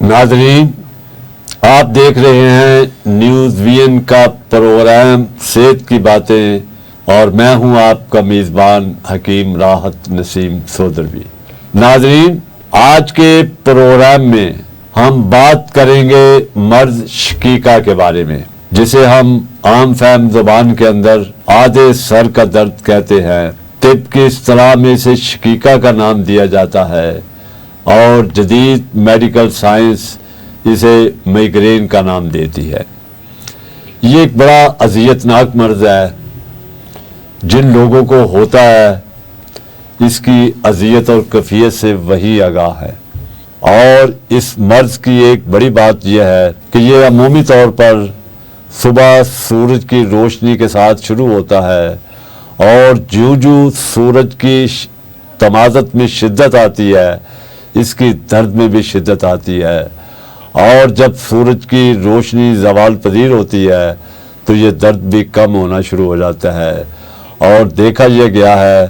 नाज़रीन, आप देख रहे हैं न्यूज़ वीएन का प्रोग्राम सेहत की बातें और मैं हूं आपका मेज़बान हकीम राहत नसीम सोदरवी। नाज़रीन, आज के प्रोग्राम में हम बात करेंगे मर्ज शकीका के बारे में, जिसे हम आम फहम ज़ुबान के अंदर आधे सर का दर्द कहते हैं। तिब की इस्तिलाह में इसे शकीका का नाम दिया जाता है और जदीद मेडिकल साइंस इसे माइग्रेन का नाम देती है। ये एक बड़ा अज़ियतनाक मर्ज़ है। जिन लोगों को होता है इसकी अज़ियत और कैफियत से वही आगाह है। और इस मर्ज़ की एक बड़ी बात यह है कि ये अमूमी तौर पर सुबह सूरज की रोशनी के साथ शुरू होता है और जूं सूरज की तमाज़त में शिद्दत आती है, इसकी दर्द में भी शिद्दत आती है। और जब सूरज की रोशनी ज़वाल पजीर होती है तो ये दर्द भी कम होना शुरू हो जाता है। और देखा यह गया है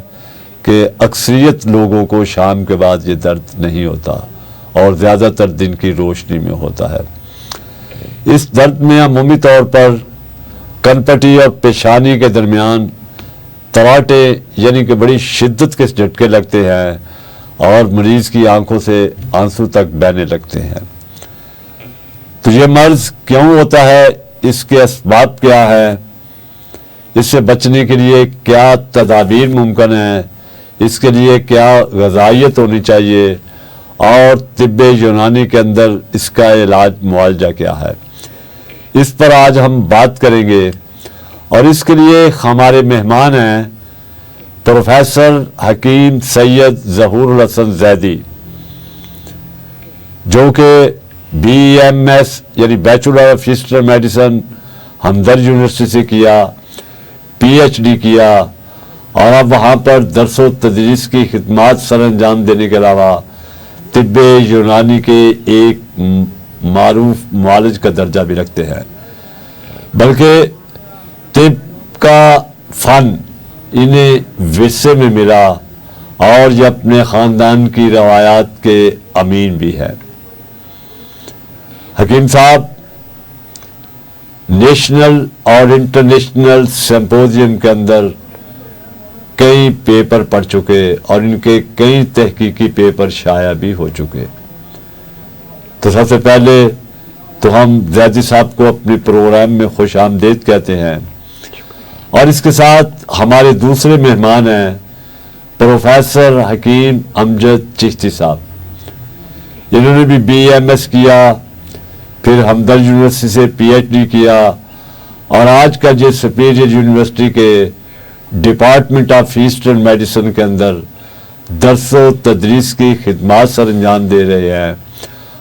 कि अक्सरियत लोगों को शाम के बाद ये दर्द नहीं होता और ज़्यादातर दिन की रोशनी में होता है। इस दर्द में अमूमी तौर पर कनपटी और पेशानी के दरमियान तराटे यानी कि बड़ी शिद्दत के झटके लगते हैं और मरीज़ की आंखों से आंसू तक बहने लगते हैं। तो ये मर्ज़ क्यों होता है, इसके असबाब क्या है, इससे बचने के लिए क्या तदाबीर मुमकिन है, इसके लिए क्या ग़िज़ाइयत होनी चाहिए और तिब्बे यूनानी के अंदर इसका इलाज मुआलजा क्या है, इस पर आज हम बात करेंगे। और इसके लिए हमारे मेहमान हैं प्रोफेसर हकीम सैयद ज़हूरुल हसन ज़ैदी, जो कि BMS यानी bachelor of history medicine Hamdard university से किया, PhD किया और अब वहाँ पर दर्स व तदरीस की खिदमात सर अंजाम देने के अलावा तिब्बे यूनानी के एक मारूफ मुआलिज का दर्जा भी रखते हैं। बल्कि तिब का फ़न इन्हें विरसे में मिला और ये अपने ख़ानदान की रवायात के अमीन भी है। हकीम साहब नेशनल और इंटरनेशनल सिंपोजियम के अंदर कई पेपर पढ़ चुके और इनके कई तहकीकी पेपर शाया भी हो चुके। तो सबसे पहले तो हम ज़ैदी साहब को अपने प्रोग्राम में खुश आमदीद कहते हैं। और इसके साथ हमारे दूसरे मेहमान हैं प्रोफेसर हकीम अमजद चिश्ती साहब, जिन्होंने भी BMS किया, फिर हमदर्द यूनिवर्सिटी से PhD किया और आज का जो सुपीरियर यूनिवर्सिटी के डिपार्टमेंट ऑफ ईस्टर्न मेडिसिन के अंदर दर्स व तदरीस की खिदमात सर अंजाम दे रहे हैं।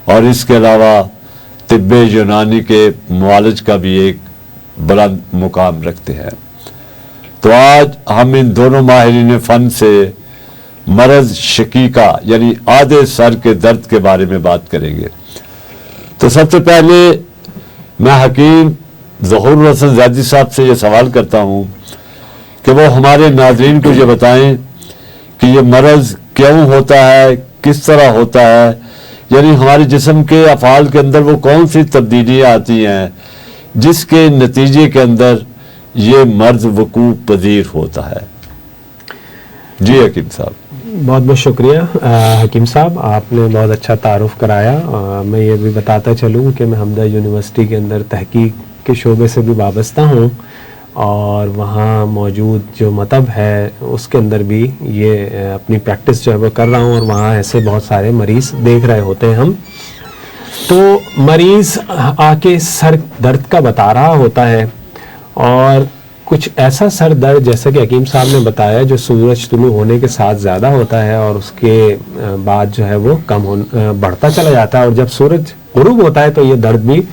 और इसके अलावा तिब्बे यूनानी के मुआलिज का भी एक बड़ा मुकाम रखते हैं। तो आज हम इन दोनों माहिरीन फ़न से मर्ज़ शकीका यानी आधे सर के दर्द के बारे में बात करेंगे। तो सबसे पहले मैं हकीम ज़हूरुल हसन ज़ैदी साहब से ये सवाल करता हूँ कि वो हमारे नाज़रीन को ये बताएं कि ये मर्ज़ क्यों होता है, किस तरह होता है, यानी हमारे जिस्म के अफ़ाल के अंदर वो कौन सी तब्दीलियाँ आती हैं जिसके नतीजे के अंदर ये मर्ज़ वकूअ पज़ीर होता है। जी हकीम साहब। बहुत बहुत शुक्रिया हकीम साहब, आपने बहुत अच्छा तारुफ कराया। मैं ये भी बताता चलूँ कि मैं हमदर्द यूनिवर्सिटी के अंदर तहकीक के शोबे से भी वाबस्ता हूँ और वहाँ मौजूद जो मतब है उसके अंदर भी ये अपनी प्रैक्टिस जो है वो कर रहा हूँ और वहाँ ऐसे बहुत सारे मरीज़ देख रहे होते हैं हम। तो मरीज़ आके सर दर्द का बता रहा होता है और कुछ ऐसा सर दर्द जैसा कि हकीम साहब ने बताया जो सूरज तुलू होने के साथ ज़्यादा होता है और उसके बाद जो है वो बढ़ता चला जाता है और जब सूरज गुरूब होता है तो ये दर्द भी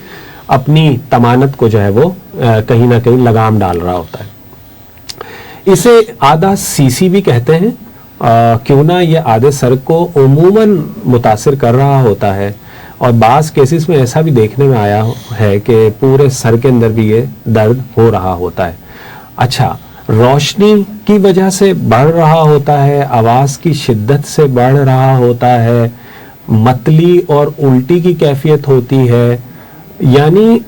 अपनी तमानत को जो है वो कहीं ना कहीं लगाम डाल रहा होता है। इसे आधा सीसी भी कहते हैं, क्यों ना ये आधे सर को उमूमन मुतासिर कर रहा होता है और बाज़ केसेस में ऐसा भी देखने में आया है कि पूरे सर के अंदर भी ये दर्द हो रहा होता है। अच्छा, रोशनी की वजह से बढ़ रहा होता है, आवाज़ की शिद्दत से बढ़ रहा होता है, मतली और उल्टी की कैफियत होती है, यानी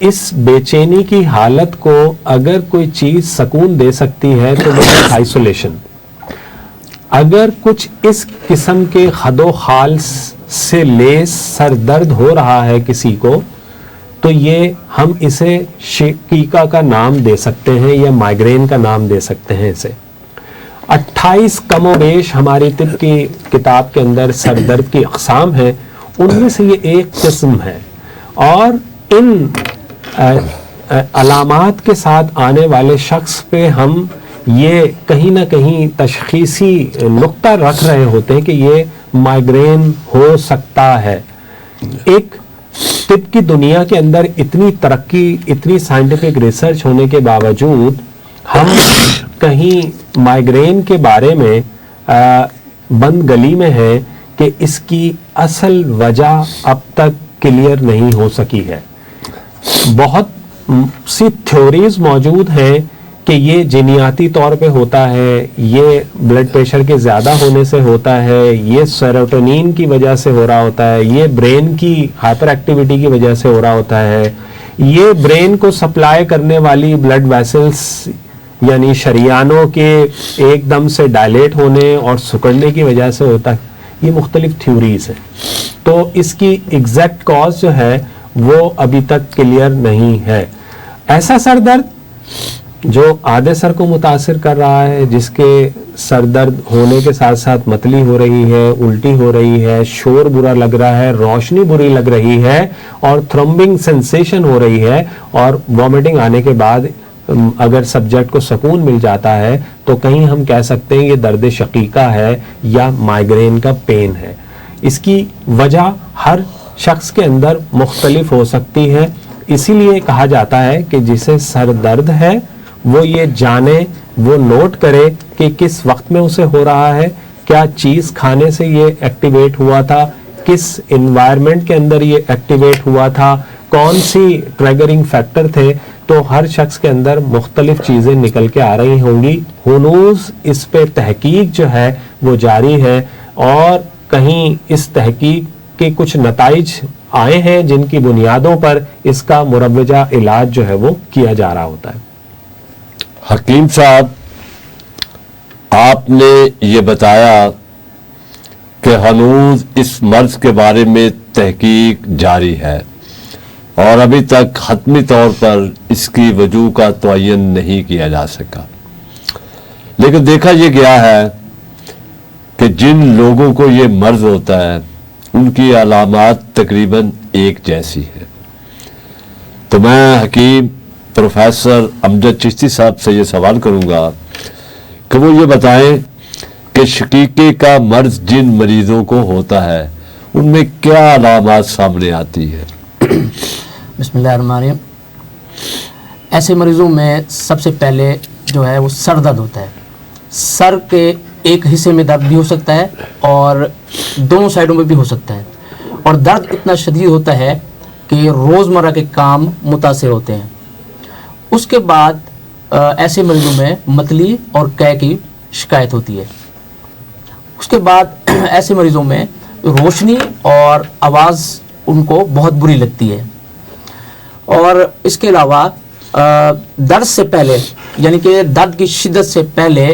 इस बेचैनी की हालत को अगर कोई चीज सुकून दे सकती है तो वो है आइसोलेशन। अगर कुछ इस किस्म के खदो खाल से लेस सर दर्द हो रहा है किसी को, तो ये हम इसे शकीका का नाम दे सकते हैं या माइग्रेन का नाम दे सकते हैं इसे। 28 कमोबेश हमारी तिब की किताब के अंदर सर दर्द की अक़साम है, उनमें से ये एक किस्म है। और इन अलामात के साथ आने वाले शख्स पे हम ये कहीं ना कहीं तशख़ीसी नुक्ता रख रहे होते हैं कि ये माइग्रेन हो सकता है। एक तिब की दुनिया के अंदर इतनी तरक्की, इतनी साइंटिफिक रिसर्च होने के बावजूद हम कहीं माइग्रेन के बारे में बंद गली में है कि इसकी असल वजह अब तक क्लियर नहीं हो सकी है। बहुत सी थ्योरीज मौजूद हैं कि ये जीनियाती तौर पे होता है, ये ब्लड प्रेशर के ज़्यादा होने से होता है, ये सेरोटोनिन की वजह से हो रहा होता है, ये ब्रेन की हाइपर एक्टिविटी की वजह से हो रहा होता है, ये ब्रेन को सप्लाई करने वाली ब्लड वेसल्स यानी शरियानों के एकदम से डायलेट होने और सिकुड़ने की वजह से होता है। ये मुख्तलिफ थ्योरीज हैं, तो इसकी एग्जैक्ट कॉज जो है वो अभी तक क्लियर नहीं है। ऐसा सर दर्द जो आधे सर को मुतासिर कर रहा है, जिसके सर दर्द होने के साथ साथ मतली हो रही है, उल्टी हो रही है, शोर बुरा लग रहा है, रोशनी बुरी लग रही है और थ्रम्बिंग सेंसेशन हो रही है, और वॉमिटिंग आने के बाद अगर सब्जेक्ट को सुकून मिल जाता है तो कहीं हम कह सकते हैं ये दर्द शकीका है या माइग्रेन का पेन है। इसकी वजह हर शख्स के अंदर मुख्तलिफ हो सकती है, इसीलिए कहा जाता है कि जिसे सर दर्द है वो ये जाने, वो नोट करे कि किस वक्त में उसे हो रहा है, क्या चीज़ खाने से ये एक्टिवेट हुआ था, किस इन्वायरमेंट के अंदर ये एक्टिवेट हुआ था, कौन सी ट्रिगरिंग फैक्टर थे। तो हर शख्स के अंदर मुख्तलिफ चीज़ें निकल के आ रही होंगी। हुनूज़ इस पे तहकीक जो है वो जारी है, और कहीं इस तहकीक के कुछ नताइज आए हैं जिनकी बुनियादों पर इसका मुरव्वजा इलाज जो है वो किया जा रहा होता है। हकीम साहब, आपने ये बताया कि हनूज इस मर्ज के बारे में तहकीक जारी है और अभी तक हतमी तौर पर इसकी वजूह का तयन नहीं किया जा सका, लेकिन देखा यह गया है कि जिन लोगों को ये मर्ज होता है उनकी अलामात तकरीबन एक जैसी है। तो मैं हकीम प्रोफेसर अमजद चिश्ती साहब से ये सवाल करूंगा कि वो ये बताएं कि शकीके का मर्ज जिन मरीजों को होता है उनमें क्या अलामात सामने आती है। बिस्मिल्लाहिर्रहमानिर्रहीम। ऐसे मरीजों में सबसे पहले जो है वो सर दर्द होता है। सर के एक हिस्से में दर्द भी हो सकता है और दोनों साइडों में भी हो सकता है, और दर्द इतना शदीद होता है कि रोज़मर्रा के काम मुतासिर होते हैं। उसके बाद ऐसे मरीजों में मतली और कै की शिकायत होती है। उसके बाद ऐसे मरीजों में रोशनी और आवाज़ उनको बहुत बुरी लगती है, और इसके अलावा दर्द से पहले यानी कि दर्द की शिद्दत से पहले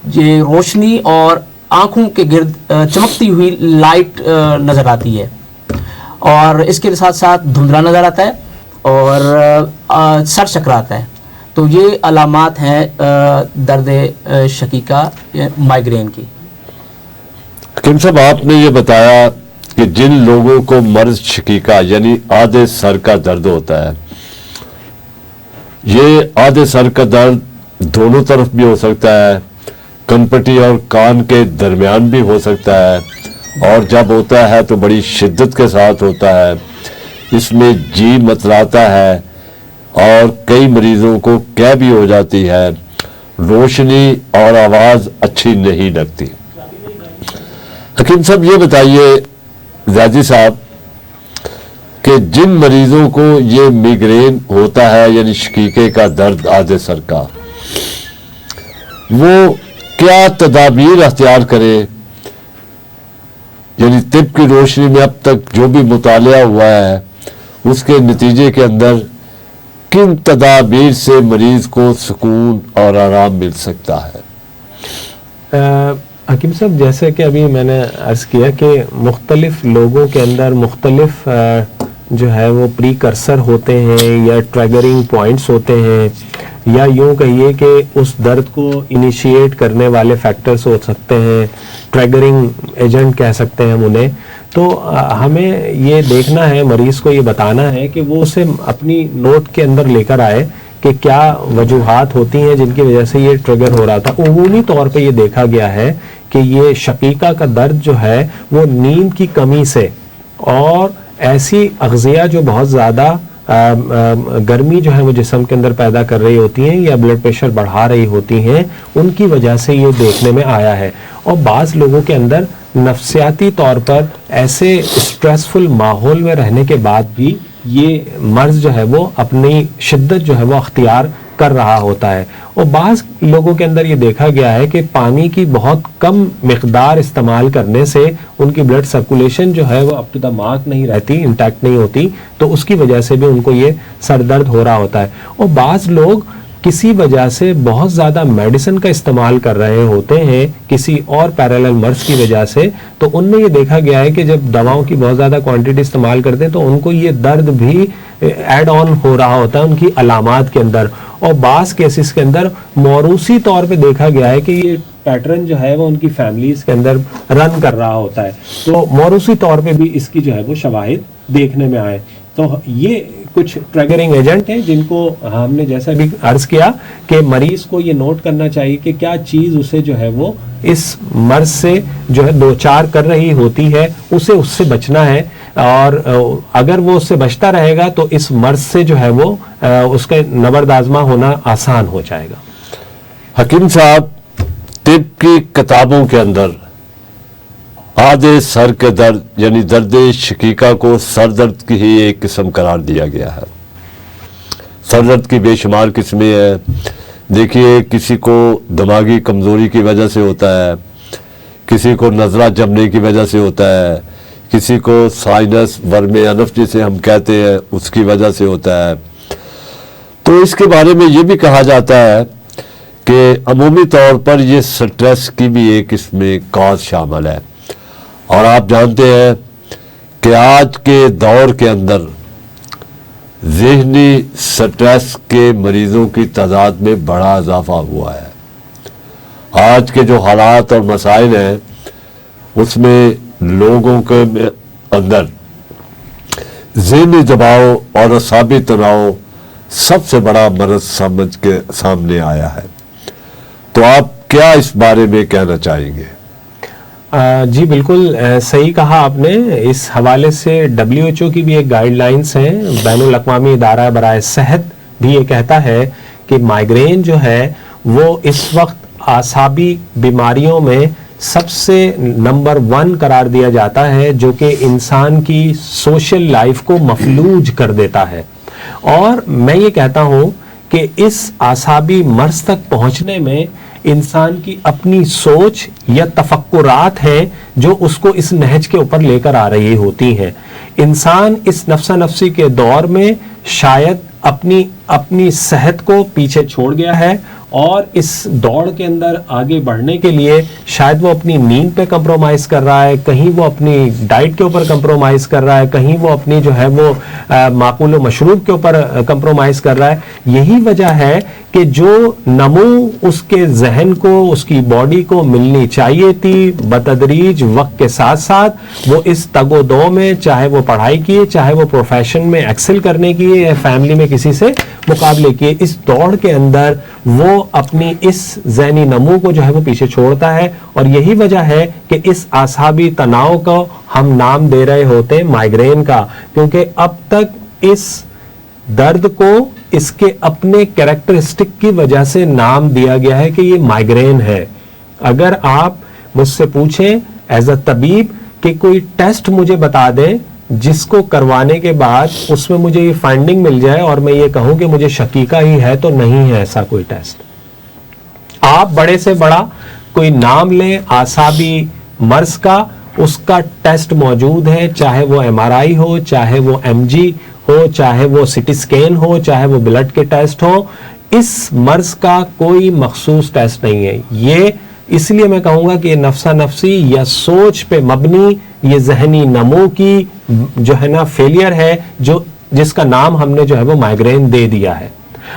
ये रोशनी और आँखों के गिर्द चमकती हुई लाइट नज़र आती है, और इसके साथ साथ धुंधला नज़र आता है और सर चकराता है। तो ये अलामात हैं दर्द शकीका माइग्रेन की। हकीम साहब, आपने ये बताया कि जिन लोगों को मर्ज शकीका यानी आधे सर का दर्द होता है, ये आधे सर का दर्द दोनों तरफ भी हो सकता है, कनपटी और कान के दरमियान भी हो सकता है, और जब होता है तो बड़ी शिद्दत के साथ होता है। इसमें जी मतलाता है और कई मरीजों को कै भी हो जाती है। रोशनी और आवाज़ अच्छी नहीं लगती। हकीम साहब, ये बताइए ज़ादी साहब कि जिन मरीजों को ये मिग्रेन होता है यानी शकीके का दर्द आधे सर का, वो क्या तदाबीर अख्तियार करे, यानी तिब की रोशनी में अब तक जो भी मुतालिया हुआ है उसके नतीजे के अंदर किन तदाबीर से मरीज को सुकून और आराम मिल सकता है? हकीम साहब, जैसे कि अभी मैंने अर्ज़ किया कि मुख्तलिफ लोगों के अंदर मुख्तलिफ जो है वो प्रीकर्सर होते हैं या ट्रिगरिंग पॉइंट्स होते हैं, या यूँ कहिए कि उस दर्द को इनिशिएट करने वाले फैक्टर्स हो सकते हैं, ट्रिगरिंग एजेंट कह सकते हैं हम उन्हें। तो हमें ये देखना है, मरीज़ को ये बताना है कि वो उसे अपनी नोट के अंदर लेकर आए कि क्या वजूहात होती हैं जिनकी वजह से ये ट्रिगर हो रहा था। उमूमी तौर पे ये देखा गया है कि ये शकीका का दर्द जो है वो नींद की कमी से और ऐसी अग़ज़िया जो बहुत ज़्यादा गर्मी जो है वो जिस्म के अंदर पैदा कर रही होती हैं या ब्लड प्रेशर बढ़ा रही होती हैं, उनकी वजह से ये देखने में आया है। और बाज़ लोगों के अंदर नफ्सियाती तौर पर ऐसे स्ट्रेसफुल माहौल में रहने के बाद भी ये मर्ज़ जो है वो अपनी शिद्दत जो है वो अख्तियार कर रहा होता है। और बाज़ लोगों के अंदर ये देखा गया है कि पानी की बहुत कम मिक़दार इस्तेमाल करने से उनकी ब्लड सर्कुलेशन जो है वो अप टू द मार्क नहीं रहती, इंटैक्ट नहीं होती, तो उसकी वजह से भी उनको ये सर दर्द हो रहा होता है। और बाज़ लोग किसी वजह से बहुत ज़्यादा मेडिसिन का इस्तेमाल कर रहे होते हैं किसी और पैरेलल मर्ज़ की वजह से, तो उनमें ये देखा गया है कि जब दवाओं की बहुत ज़्यादा क्वांटिटी इस्तेमाल करते हैं तो उनको ये दर्द भी ऐड ऑन हो रहा होता है उनकी अलामात के अंदर। और बाज़ केसेस के अंदर मौरूसी तौर पे देखा गया है कि ये पैटर्न जो है वो उनकी फैमिलीज़ के अंदर रन कर रहा होता है, तो मौरूसी तौर पे भी इसकी जो है वो शवाहिद देखने में आए। तो ये कुछ ट्रिगरिंग एजेंट हैं जिनको हमने जैसा भी अर्ज किया कि मरीज को ये नोट करना चाहिए कि क्या चीज़ उसे जो है वो इस मर्ज से जो है दो चार कर रही होती है, उसे उससे बचना है। और अगर वो उससे बचता रहेगा तो इस मर्ज से जो है वो उसका नबरदाजमा होना आसान हो जाएगा। हकीम साहब, तिब की किताबों के अंदर आधे सर के दर्द यानी दर्द शकीका को सर दर्द की ही एक किस्म करार दिया गया है। सर दर्द की बेशुमार किस्में हैं। देखिए, किसी को दिमागी कमज़ोरी की वजह से होता है, किसी को नज़रा जमने की वजह से होता है, किसी को साइनस वर्मे अनफ जिसे हम कहते हैं उसकी वजह से होता है। तो इसके बारे में ये भी कहा जाता है कि अमूमी तौर पर ये स्ट्रेस की भी एक इसमें कॉज शामिल है। और आप जानते हैं कि आज के दौर के अंदर ज़हनी स्ट्रेस के मरीज़ों की तादाद में बड़ा इजाफा हुआ है। आज के जो हालात और मसाइल हैं उसमें लोगों के अंदर ज़हनी दबाव और असाबी तनाव सबसे बड़ा मर्ज़ समझ के सामने आया है। तो आप क्या इस बारे में कहना चाहेंगे? जी बिल्कुल सही कहा आपने। इस हवाले से WHO की भी एक गाइडलाइंस हैं, बैनुल अक़वामी इदारा बराए सेहत भी ये कहता है कि माइग्रेन जो है वो इस वक्त आसाबी बीमारियों में सबसे नंबर 1 करार दिया जाता है, जो कि इंसान की सोशल लाइफ को मफलूज कर देता है। और मैं ये कहता हूँ कि इस आसाबी मर्ज़ तक पहुँचने में इंसान की अपनी सोच या तफक्कुरात हैं जो उसको इस नहज के ऊपर लेकर आ रही होती हैं। इंसान इस नफ्सा नफ्सी के दौर में शायद अपनी सेहत को पीछे छोड़ गया है और इस दौड़ के अंदर आगे बढ़ने के लिए शायद वो अपनी नींद पे कंप्रोमाइज कर रहा है, कहीं वो अपनी डाइट के ऊपर कंप्रोमाइज कर रहा है, कहीं वो अपनी जो है वो माकूल व मशरूब के ऊपर कंप्रोमाइज कर रहा है। यही वजह है कि जो नमू उसके जहन को, उसकी बॉडी को मिलनी चाहिए थी, बतदरीज वक्त के साथ साथ वो इस तगोदो में, चाहे वो पढ़ाई किए, चाहे वो प्रोफेशन में एक्सेल करने की या फैमिली में किसी से मुकाबले किए, इस दौड़ के अंदर वो अपनी इस ज़हनी नमू को जो है वो पीछे छोड़ता है। और यही वजह है कि इस आसाबी तनाव को हम नाम दे रहे होते हैं माइग्रेन का, क्योंकि अब तक इस दर्द को इसके अपने कैरेक्टरिस्टिक की वजह से नाम दिया गया है कि ये माइग्रेन है। अगर आप मुझसे पूछें एज अ तबीब कि कोई टेस्ट मुझे बता दें जिसको करवाने के बाद उसमें मुझे ये फाइंडिंग मिल जाए और मैं ये कहूं कि मुझे शकीका ही है, तो नहीं है ऐसा कोई टेस्ट। आप बड़े से बड़ा कोई नाम लें आसाबी मर्ज का, اس کا ٹیسٹ موجود ہے, چاہے وہ MRI ہو, چاہے وہ MG ہو, چاہے وہ CT اسکین ہو, چاہے وہ بلڈ کے ٹیسٹ ہو. اس مرض کا کوئی مخصوص ٹیسٹ نہیں ہے. یہ اس لیے میں کہوں گا کہ یہ نفسا نفسی یا سوچ پہ مبنی, یہ ذہنی نمو کی جو ہے نا فیلئر ہے, جس کا نام ہم نے جو ہے وہ مائگرین دے دیا ہے.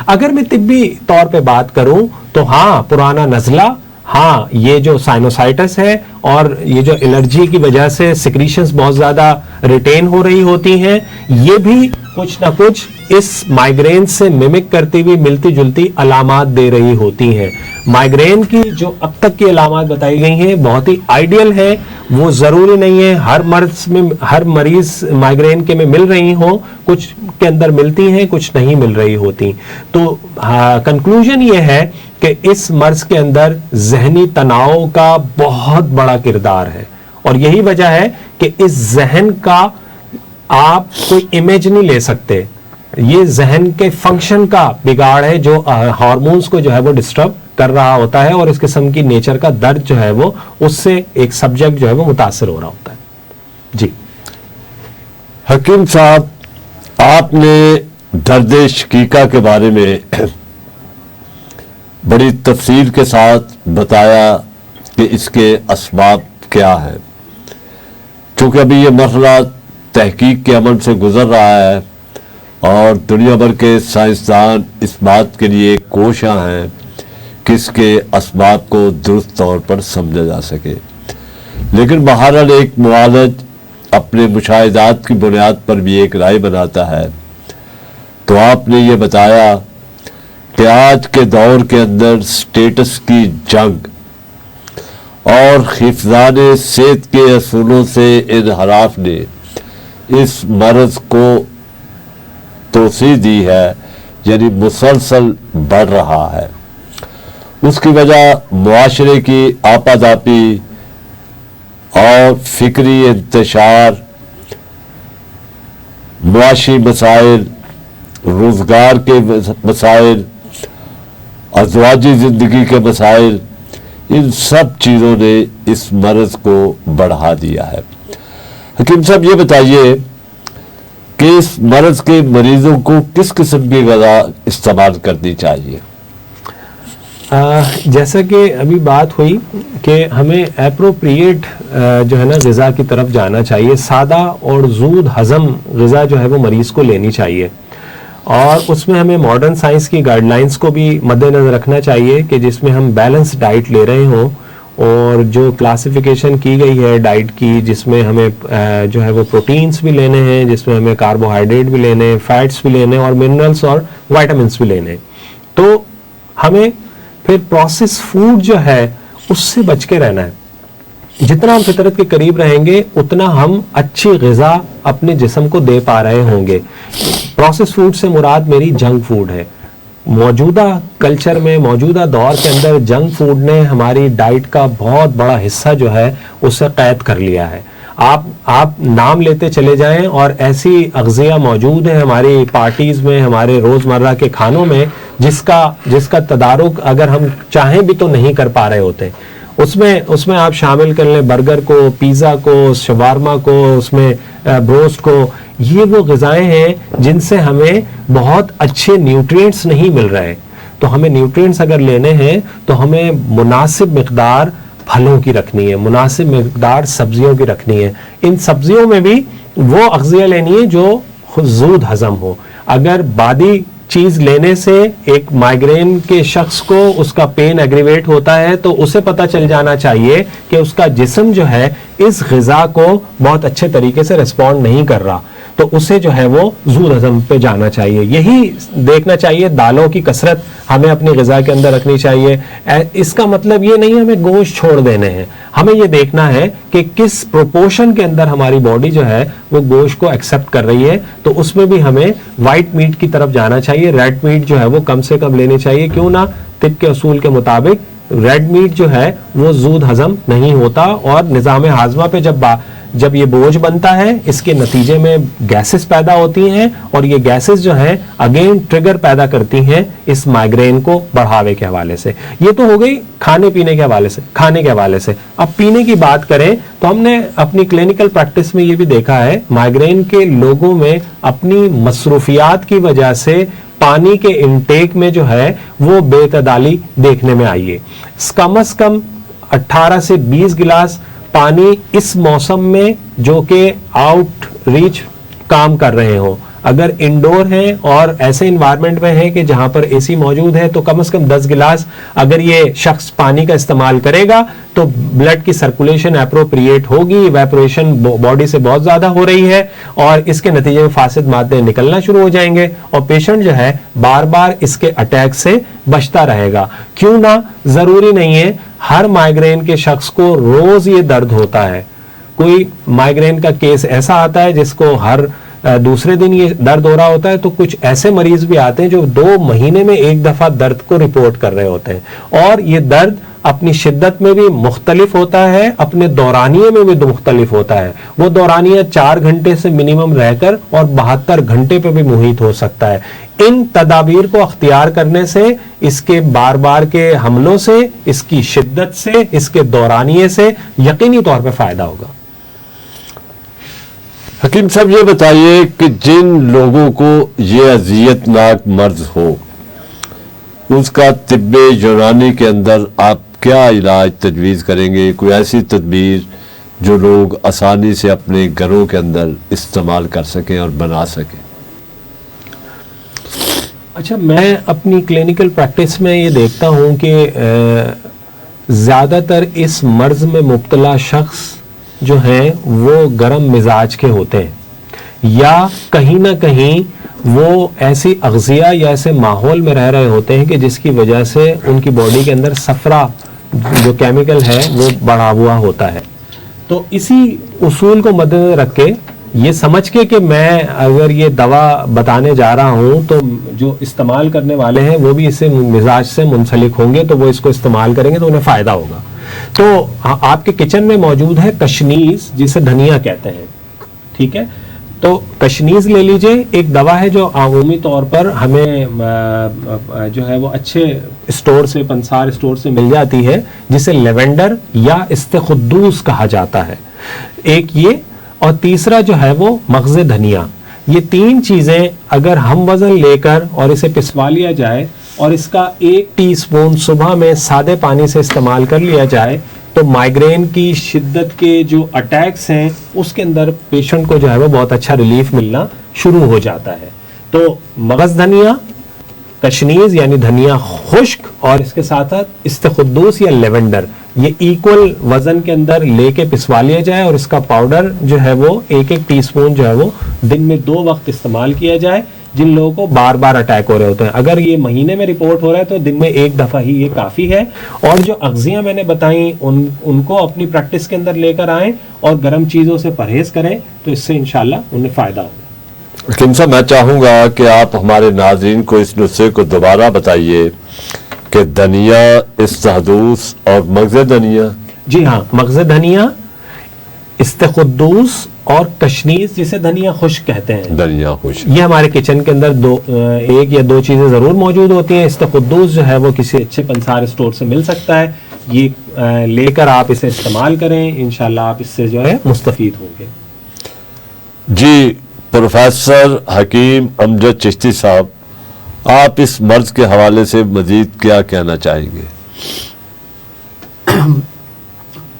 اگر میں طبی طور پہ بات کروں تو ہاں, پرانا نزلہ, ہاں یہ جو سائنوسائٹس ہے اور یہ جو الرجی کی وجہ سے سیکریشنز بہت زیادہ ریٹین ہو رہی ہوتی ہیں, یہ بھی کچھ نہ کچھ اس مائگرین سے ممک کرتی ہوئی ملتی جلتی علامات دے رہی ہوتی ہیں. مائگرین کی جو اب تک کی علامات بتائی گئی ہیں بہت ہی آئیڈیل ہیں, وہ ضروری نہیں ہے ہر مریض مائگرین کے میں مل رہی ہوں, کچھ کے اندر ملتی ہیں, کچھ نہیں مل رہی ہوتی. تو کنکلوژن یہ ہے کہ اس مرض کے اندر ذہنی تناؤ کا بہت بڑا کردار ہے, اور یہی وجہ ہے کہ اس ذہن کا آپ کوئی امیج نہیں لے سکتے. یہ ذہن کے فنکشن کا بگاڑ ہے جو ہارمونز کو جو ہے وہ ڈسٹرب کر رہا ہوتا ہے, اور اس قسم کی نیچر کا درد جو ہے وہ اس سے ایک سبجیکٹ جو ہے وہ متاثر ہو رہا ہوتا ہے. جی حکیم صاحب, آپ نے درد شقیقہ کے بارے میں بڑی تفصیل کے ساتھ بتایا کہ اس کے اسباب کیا ہے. چونکہ ابھی یہ مرحلہ تحقیق کے عمل سے گزر رہا ہے اور دنیا بھر کے سائنسدان اس بات کے لیے کوشاں ہیں کہ اس کے اسباب کو درست طور پر سمجھا جا سکے, لیکن بہرحال ایک معالج اپنے مشاہدات کی بنیاد پر بھی ایک رائے بناتا ہے. تو آپ نے یہ بتایا کہ آج کے دور کے اندر سٹیٹس کی جنگ اور حفظان صحت کے اصولوں سے انحراف نے اس مرض کو توسیع دی ہے, یعنی مسلسل بڑھ رہا ہے. اس کی وجہ معاشرے کی آپاداپی اور فکری انتشار, معاشی مسائل, روزگار کے مسائل, ازواجی زندگی کے مسائل, ان سب چیزوں نے اس مرض کو بڑھا دیا ہے. حکیم صاحب یہ بتائیے کہ اس مرض کے مریضوں کو کس قسم کی غذا استعمال کرنی چاہیے؟ جیسا کہ ابھی بات ہوئی کہ ہمیں اپروپریٹ جو ہے نا غذا کی طرف جانا چاہیے. سادہ اور زود ہضم غذا جو ہے وہ مریض کو لینی چاہیے, اور اس میں ہمیں ماڈرن سائنس کی گائیڈ لائنس کو بھی مد نظر رکھنا چاہیے کہ جس میں ہم بیلنس ڈائٹ لے رہے ہوں, اور جو کلاسیفیکیشن کی گئی ہے ڈائٹ کی, جس میں ہمیں جو ہے وہ پروٹینز بھی لینے ہیں, جس میں ہمیں کاربوہائیڈریٹ بھی لینے ہیں, فیٹس بھی لینے ہیں, اور منرلس اور وائٹامنس بھی لینے ہیں. تو ہمیں پھر پروسیس فوڈ جو ہے اس سے بچ کے رہنا ہے. جتنا ہم فطرت کے قریب رہیں گے اتنا ہم اچھی غذا اپنے جسم کو دے پا رہے ہوں گے. پروسیس فوڈ سے مراد میری جنک فوڈ ہے. موجودہ کلچر میں, موجودہ دور کے اندر جنک فوڈ نے ہماری ڈائٹ کا بہت بڑا حصہ جو ہے اسے قید کر لیا ہے. آپ نام لیتے چلے جائیں اور ایسی اغذیہ موجود ہیں ہماری پارٹیز میں, ہمارے روزمرہ کے کھانوں میں, جس کا تدارک اگر ہم چاہیں بھی تو نہیں کر پا رہے ہوتے. اس میں آپ شامل کر لیں برگر کو, پیزا کو, شوارما کو, اس میں بروسٹ کو. یہ وہ غذائیں ہیں جن سے ہمیں بہت اچھے نیوٹرینٹس نہیں مل رہے. تو ہمیں نیوٹرینٹس اگر لینے ہیں تو ہمیں مناسب مقدار پھلوں کی رکھنی ہے, مناسب مقدار سبزیوں کی رکھنی ہے. ان سبزیوں میں بھی وہ اغذیہ لینی ہے جو زود ہضم ہو. اگر بادی چیز لینے سے ایک مائگرین کے شخص کو اس کا پین ایگریویٹ ہوتا ہے تو اسے پتہ چل جانا چاہیے کہ اس کا جسم جو ہے اس غذا کو بہت اچھے طریقے سے ریسپونڈ نہیں کر رہا, تو اسے جو ہے وہ زود ہضم پہ جانا چاہیے. یہی دیکھنا چاہیے. دالوں کی کثرت ہمیں اپنی غذا کے اندر رکھنی چاہیے. اس کا مطلب یہ نہیں ہمیں گوشت چھوڑ دینے ہیں, ہمیں یہ دیکھنا ہے کہ کس پروپورشن کے اندر ہماری باڈی جو ہے وہ گوشت کو ایکسیپٹ کر رہی ہے. تو اس میں بھی ہمیں وائٹ میٹ کی طرف جانا چاہیے. ریڈ میٹ جو ہے وہ کم سے کم لینی چاہیے. کیوں نہ طب کے اصول کے مطابق ریڈ میٹ جو ہے وہ زود ہضم نہیں ہوتا, اور نظام ہاضمہ پہ جب یہ بوجھ بنتا ہے اس کے نتیجے میں گیسز پیدا ہوتی ہیں اور یہ گیسز جو ہیں اگین ٹریگر پیدا کرتی ہیں اس مائگرین کو بڑھاوے کے حوالے سے. یہ تو ہو گئی کھانے پینے کے حوالے سے, کھانے کے حوالے سے. اب پینے کی بات کریں تو ہم نے اپنی کلینکل پریکٹس میں یہ بھی دیکھا ہے مائگرین کے لوگوں میں اپنی مصروفیات کی وجہ سے پانی کے انٹیک میں جو ہے وہ بے اعتدالی دیکھنے میں آئی ہے. کم از کم 18 سے 20 گلاس پانی اس موسم میں جو کہ آؤٹ ریچ کام کر رہے ہوں, اگر انڈور ہیں اور ایسے انوائرمنٹ میں ہیں کہ جہاں پر اے سی موجود ہے تو کم از کم 10 گلاس اگر یہ شخص پانی کا استعمال کرے گا تو بلڈ کی سرکولیشن اپروپریٹ ہوگی. ایویپوریشن باڈی سے بہت زیادہ ہو رہی ہے اور اس کے نتیجے میں فاسد مادے نکلنا شروع ہو جائیں گے اور پیشنٹ جو ہے بار بار اس کے اٹیک سے بچتا رہے گا. کیوں نہ, ضروری نہیں ہے ہر مائگرین کے شخص کو روز یہ درد ہوتا ہے. کوئی مائگرین کا کیس ایسا آتا ہے جس کو ہر دوسرے دن یہ درد ہو رہا ہوتا ہے, تو کچھ ایسے مریض بھی آتے ہیں جو 2 مہینے میں ایک دفعہ درد کو رپورٹ کر رہے ہوتے ہیں اور یہ درد اپنی شدت میں بھی مختلف ہوتا ہے, اپنے دورانیے میں بھی مختلف ہوتا ہے. وہ دورانیہ 4 گھنٹے سے منیمم رہ کر اور 72 گھنٹے پہ بھی محیط ہو سکتا ہے. ان تدابیر کو اختیار کرنے سے, اس کے بار بار کے حملوں سے, اس کی شدت سے, اس کے دورانیے سے یقینی طور پہ فائدہ ہوگا. حکیم صاحب یہ بتائیے کہ جن لوگوں کو یہ اذیت ناک مرض ہو اس کا طب یونانی کے اندر آپ کیا علاج تجویز کریں گے؟ کوئی ایسی تدبیر جو لوگ آسانی سے اپنے گھروں کے اندر استعمال کر سکیں اور بنا سکیں؟ اچھا, میں اپنی کلینکل پریکٹس میں یہ دیکھتا ہوں کہ زیادہ تر اس مرض میں مبتلا شخص جو ہیں وہ گرم مزاج کے ہوتے ہیں یا کہیں نہ کہیں وہ ایسی اغذیہ یا ایسے ماحول میں رہ رہے ہوتے ہیں کہ جس کی وجہ سے ان کی باڈی کے اندر صفرا جو کیمیکل ہے وہ بڑھا ہوا ہوتا ہے. تو اسی اصول کو مد نظر رکھ کے یہ سمجھ کے کہ میں اگر یہ دوا بتانے جا رہا ہوں تو جو استعمال کرنے والے ہیں وہ بھی اس سے مزاج سے منسلک ہوں گے تو وہ اس کو استعمال کریں گے تو انہیں فائدہ ہوگا. تو آپ کے کچن میں موجود ہے کشنیز, جسے دھنیا کہتے ہیں, ٹھیک ہے. تو کشنیز لے لیجئے, ایک دوا ہے جو عمومی طور پر ہمیں جو ہے وہ اچھے اسٹور سے, پنسار اسٹور سے مل جاتی ہے, جسے لیونڈر یا استخدوس کہا جاتا ہے. ایک یہ, اور تیسرا جو ہے وہ مغز دھنیا. یہ 3 چیزیں اگر ہم وزن لے کر اور اسے پسوا لیا جائے اور اس کا 1 ٹی اسپون صبح میں سادے پانی سے استعمال کر لیا جائے تو مائگرین کی شدت کے جو اٹیکس ہیں اس کے اندر پیشنٹ کو جو ہے وہ بہت اچھا ریلیف ملنا شروع ہو جاتا ہے. تو مغز دھنیا, کشنیز یعنی دھنیا خشک, اور اس کے ساتھ ساتھ استخدوس یا لیونڈر, یہ ایکول وزن کے اندر لے کے پسوا لیا جائے اور اس کا پاؤڈر جو ہے وہ 1 ٹی اسپون جو ہے وہ دن میں 2 وقت استعمال کیا جائے. جن لوگوں کو بار بار اٹیک ہو رہے ہوتے ہیں, اگر یہ مہینے میں رپورٹ ہو رہا ہے تو دن میں 1 دفعہ ہی یہ کافی ہے. اور جو اغذیاں میں نے بتائیں ان کو اپنی پریکٹس کے اندر لے کر آئیں اور گرم چیزوں سے پرہیز کریں تو اس سے انشاءاللہ انہیں فائدہ ہوگا. حکیم صاحب, میں چاہوں گا کہ آپ ہمارے ناظرین کو اس نسخے کو دوبارہ بتائیے کہ دھنیا, استخدوس اور مغز دھنیا. جی ہاں, مغز دھنیا, استخدوس اور کشنیز جسے دھنیا خشک کہتے ہیں. دھنیا خشک, یہ ہمارے کچن کے اندر 1 یا 2 چیزیں ضرور موجود ہوتی ہیں. استخدوس جو ہے وہ کسی اچھے پنسار اسٹور سے مل سکتا ہے, یہ لے کر آپ اسے استعمال کریں, انشاءاللہ آپ اس سے جو ہے مستفید ہوں گے. جی پروفیسر حکیم امجد چشتی صاحب, آپ اس مرض کے حوالے سے مزید کیا کہنا چاہیں گے؟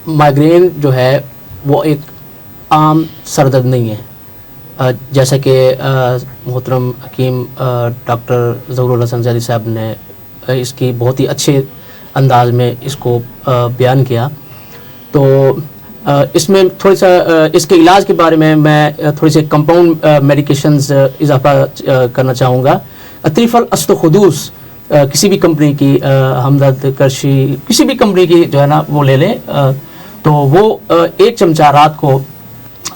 مائگرین جو ہے وہ ایک عام سر درد نہیں ہے. جیسا کہ محترم حکیم ڈاکٹر ظہور الحسن زیدی صاحب نے اس کی بہت ہی اچھے انداز میں اس کو بیان کیا. تو اس میں تھوڑا سا اس کے علاج کے بارے میں تھوڑی سی کمپاؤنڈ میڈیکیشنز اضافہ کرنا چاہوں گا. اطریف الاستخدوس کسی بھی کمپنی کی, ہمدرد, کرشی, کسی بھی کمپنی کی جو ہے نا وہ لے لیں, تو وہ 1 چمچہ رات کو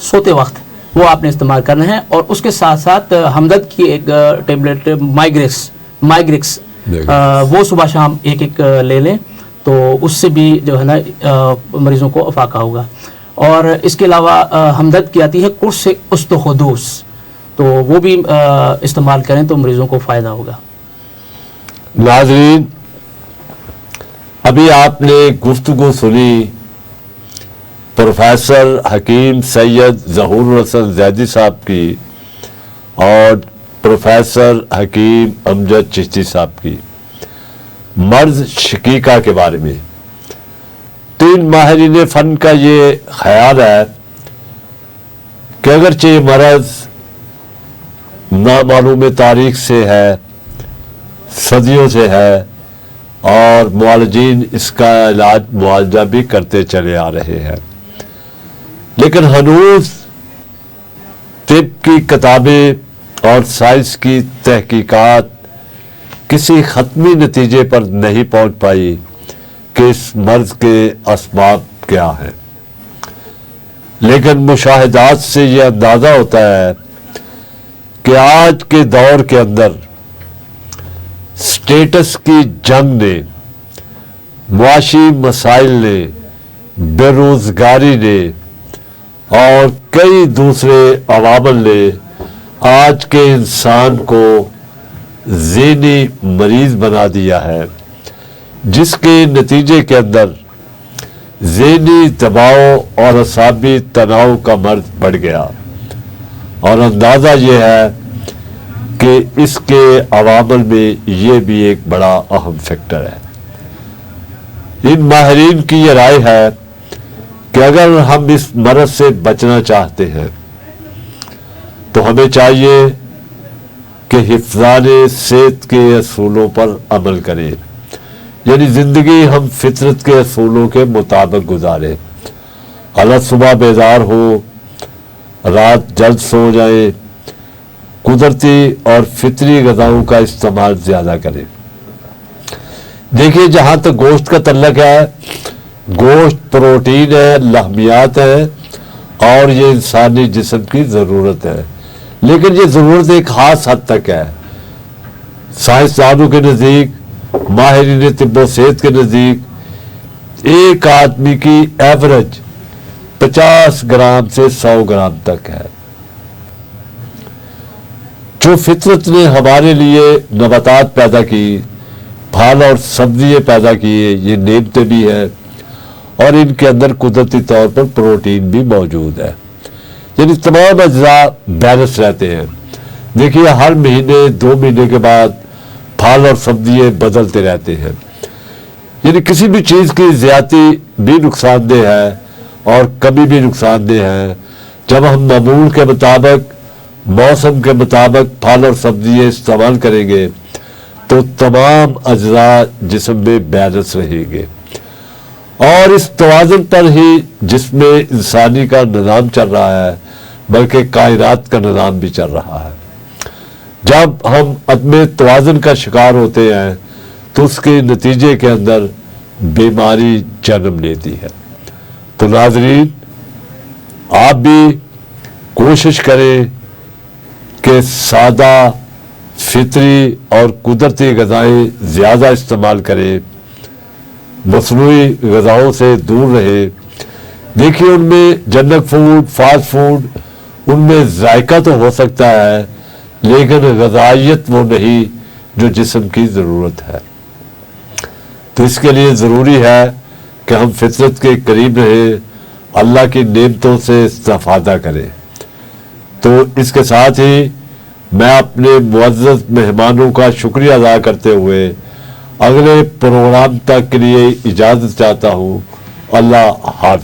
سوتے وقت وہ آپ نے استعمال کرنا ہے. اور اس کے ساتھ ساتھ ہمدرد کی ایک ٹیبلٹ مائگرکس وہ صبح شام 1 لے لیں تو اس سے بھی جو ہے نا مریضوں کو افاقہ ہوگا. اور اس کے علاوہ ہمدرد کی آتی ہے قرص استخدوس، تو وہ بھی استعمال کریں تو مریضوں کو فائدہ ہوگا۔ ناظرین، ابھی آپ نے گفتگو سنی پروفیسر حکیم سید ظہور الحسن زیدی صاحب کی اور پروفیسر حکیم امجد چشتی صاحب کی مرض شقیقہ کے بارے میں۔ تین ماہرین فن کا یہ خیال ہے کہ اگرچہ یہ مرض نامعلوم تاریخ سے ہے، صدیوں سے ہے، اور معالجین اس کا علاج معالجہ بھی کرتے چلے آ رہے ہیں، لیکن ہنوز طب کی کتابیں اور سائنس کی تحقیقات کسی حتمی نتیجے پر نہیں پہنچ پائی کہ اس مرض کے اسباب کیا ہیں، لیکن مشاہدات سے یہ اندازہ ہوتا ہے کہ آج کے دور کے اندر سٹیٹس کی جنگ نے، معاشی مسائل نے، بے روزگاری نے اور کئی دوسرے عوامل نے آج کے انسان کو ذہنی مریض بنا دیا ہے، جس کے نتیجے کے اندر ذہنی دباؤ اور اعصابی تناؤ کا مرض بڑھ گیا، اور اندازہ یہ ہے کہ اس کے عوامل میں یہ بھی ایک بڑا اہم فیکٹر ہے۔ ان ماہرین کی یہ رائے ہے کہ اگر ہم اس مرض سے بچنا چاہتے ہیں تو ہمیں چاہیے کہ حفظان صحت کے اصولوں پر عمل کریں، یعنی زندگی ہم فطرت کے اصولوں کے مطابق گزاریں، حالت صبح بیدار ہو، رات جلد سو جائیں، قدرتی اور فطری غذاؤں کا استعمال زیادہ کریں۔ دیکھیے، جہاں تک گوشت کا تعلق ہے، گوشت پروٹین ہے، لحمیات ہے، اور یہ انسانی جسم کی ضرورت ہے، لیکن یہ ضرورت ایک خاص حد تک ہے۔ سائنسدانوں کے نزدیک، ماہرین طب و صحت کے نزدیک ایک آدمی کی ایوریج 50 گرام سے 100 گرام تک ہے۔ جو فطرت نے ہمارے لیے نباتات پیدا کی، پھل اور سبزیاں پیدا کیے، یہ نعمتیں بھی ہیں، اور ان کے اندر قدرتی طور پر پروٹین بھی موجود ہے، یعنی تمام اجزاء بیلنس رہتے ہیں۔ دیکھیے، ہر مہینے 2 مہینے کے بعد پھل اور سبزیاں بدلتے رہتے ہیں، یعنی کسی بھی چیز کی زیادتی بھی نقصان دہ ہے اور کمی بھی نقصان دہ ہے۔ جب ہم معمول کے مطابق، موسم کے مطابق پھل اور سبزیاں استعمال کریں گے تو تمام اجزاء جسم میں بیلنس رہیں گے، اور اس توازن پر ہی جس میں انسانی کا نظام چل رہا ہے، بلکہ کائنات کا نظام بھی چل رہا ہے۔ جب ہم عدم توازن کا شکار ہوتے ہیں تو اس کے نتیجے کے اندر بیماری جنم لیتی ہے۔ تو ناظرین، آپ بھی کوشش کریں کہ سادہ، فطری اور قدرتی غذائیں زیادہ استعمال کریں، مصنوعی غذاؤں سے دور رہیں۔ دیکھیے، ان میں جنک فوڈ، فاسٹ فوڈ، ان میں ذائقہ تو ہو سکتا ہے، لیکن غذائیت وہ نہیں جو جسم کی ضرورت ہے۔ تو اس کے لیے ضروری ہے کہ ہم فطرت کے قریب رہیں، اللہ کی نعمتوں سے استفادہ کریں۔ تو اس کے ساتھ ہی میں اپنے معزز مہمانوں کا شکریہ ادا کرتے ہوئے اگلے پروگرام تک کے لیے اجازت چاہتا ہوں۔ اللہ حافظ۔